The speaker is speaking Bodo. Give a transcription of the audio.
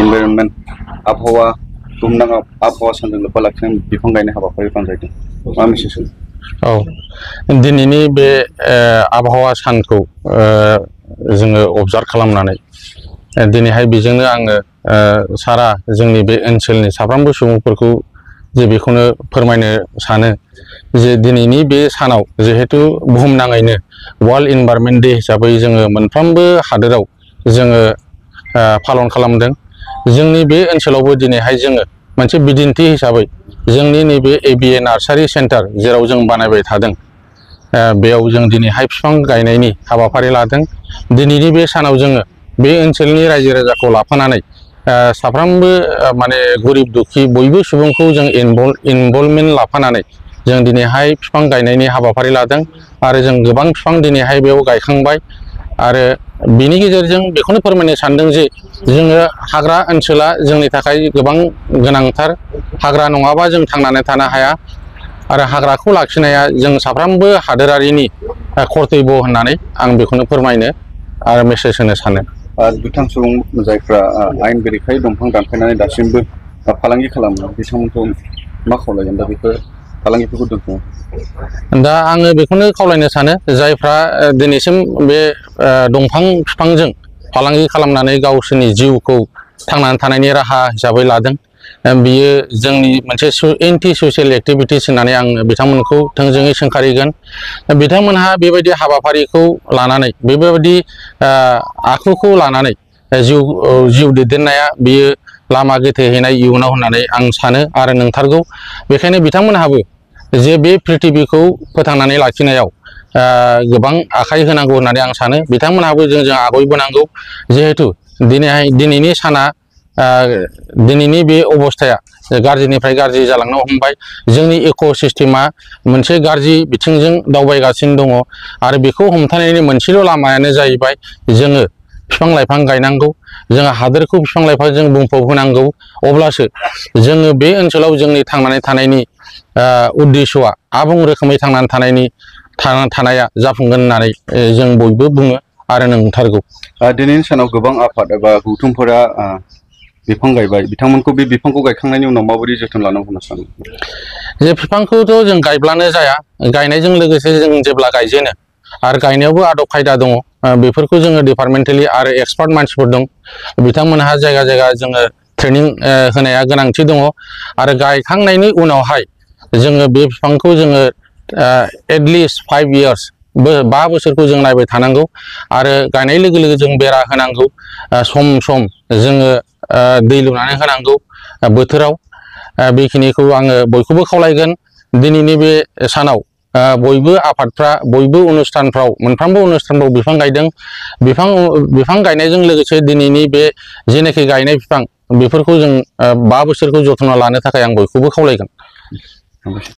इनभाइरनमेन्ट आबहावा बुहुमनां आबहावा सानजों लोब्बा लाखिनानै बिफां गायनाय हाबाफारि बानजायदों मा मेसेज होनो? औ दिनैनि बे आबहावा सानखौ जोङो अबजार्भ खालामनानै दिनैहाय बेजोंनो आङो सारा जोंनि बे ओनसोलनि साफ्रोमबो सुबुंफोरखौ जे बेखौनो फोरमायनो सानो जे दिनैनि बे सानाव जिहेतु बुहुमनाङैनो वर्ल्ड इनभाइरनमेन्ट डे हिसाबै जोङो मोनफ्रोमबो हादोराव जोङो पालन खालामदों। जोंनि बे ओनसोलावबो दिनैहाय जोङो मोनसे बिदिन्थि हिसाबै जोंनि नैबे ABA नार्सारि सेन्टार जेराव जों बानायबाय थादों बेयाव जों दिनैहाय बिफां गायनायनि हाबाफारि लादों। दिनैनि बे सानाव जोङो बे ओनसोलनि रायजो राजाखौ लाफानानै साफ्रोमबो माने गरिब दुखि बयबो सुबुंखौ जों इनभल्भमेन्ट लाफानानै जों दिनैहाय बिफां गायनायनि हाबाफारि लादों आरो जों गोबां बिफां दिनैहाय बेयाव गायखांबाय आरो बिनि गेजेरजों बेखौनो फोरमायनो सानदों जे जोङो हाग्रा ओनसोला जोंनि थाखाय गोबां गोनांथार। हाग्रा नङाबा जों थांनानै थानो हाया आरो हाग्राखौ लाखिनाया जों साफ्रोमबो हादोरारिनि कर्तब्य होननानै आं बेखौनो फोरमायनो आरो मेसेज होनो सानो। दुथां सुबुं जायफ्रा आयेन बेरेखायै दंफां दानफायनानै दासिमबो फालांगि खालामो बिथांमोनखौ मा खावलायगोन दा बेफोर फालांगिफोरखौ दोनथ'नो? दा आङो बेखौनो खावलायनो सानो जायफ्रा दिनैसिम बे दंफां बिफांजों फालांगि खालामनानै गावसोरनि जिउखौ थांनानै थानायनि राहा हिसाबै लादों बियो जोंनि मोनसे एन्टि ससियेल एक्टिभिटिस होननानै आं बिथांमोनखौ थोंजोङै सोंखारिगोन। बिथांमोनहा बेबायदि हाबाफारिखौ लानानै बेबायदि आखुखौ लानानै जिउ दैदेननाया बियो लामा गोथेहैनाय इयुनाव होननानै आं सानो आरो नंथारगौ। बेखायनो बिथांमोनहाबो जे बे प्रिथिबिखौ फोथांनानै लाखिनायाव गोबां आखाइ होनांगौ होननानै आं सानो। बिथांमोनहाबो जों आगयबोनांगौ जिहेथु दिनैनि साना दिनैनि बे अबस्थाया गाज्रिनिफ्राय गाज्रि जालांनो हमबाय। जोंनि इक' सिस्टेमा मोनसे गाज्रि बिथिंजों दावबायगासिनो दङ आरो बेखौ हमथानायनि मोनसेल' लामायानो जाहैबाय जोङो बिफां लाइफां गायनांगौ। जोङो हादोरखौ बिफां लाइफांजों बुंफब होनांगौ। अब्लासो जोङो बे ओनसोलाव जोंनि थांनानै थानायनि उद्देश्यआ आबुं रोखोमै थांनानै थानाया जाफुंगोन होननानै जों बयबो बुङो आरो नंथारगौ। दिनैनि सानाव गोबां आफाद एबा गौथुमफोरा बिफां गायबाय। बिथांमोनखौ बे बिफांखौ गायखांनायनि उनाव माबोरै जोथोन लानांगौ होनना सानो? जे बिफांखौथ' जों गायब्लानो जाया, गायनायजों लोगोसे जों जेब्ला गायजेनो आरो गायनायावबो आदब खायदा दङ बेफोरखौ जोङो डिपार्टमेन्टेलि आरो एक्सपार्ट मानसिफोर दं बिथांमोनहा जायगा जायगा जोङो ट्रेनिं होनाया गोनांथि दङ आरो गायखांनायनि उनावहाय जोङो बे बिफांखौ जोङो एटलिस्ट 5 इयार्स 5 बोसोरखौ जों नायबाय थानांगौ आरो गायनाय लोगो लोगो जों बेरा होनांगौ। सम सम जोङो दै लुनानै होनांगौ बोथोराव। बेखिनिखौ आङो बयखौबो खावलायगोन। दिनैनि बे सानाव बयबो आफादफ्रा बयबो अनुष्ठानफ्राव मोनफ्रोमबो अनुष्ठानफ्राव बिफां गायदों। बिफां गायनायजों लोगोसे दिनैनि बे जेनाखि गायनाय बिफां बेफोरखौ जों 5 बोसोरखौ जथ्न' लानो थाखाय आं बयखौबो खावलायगोन।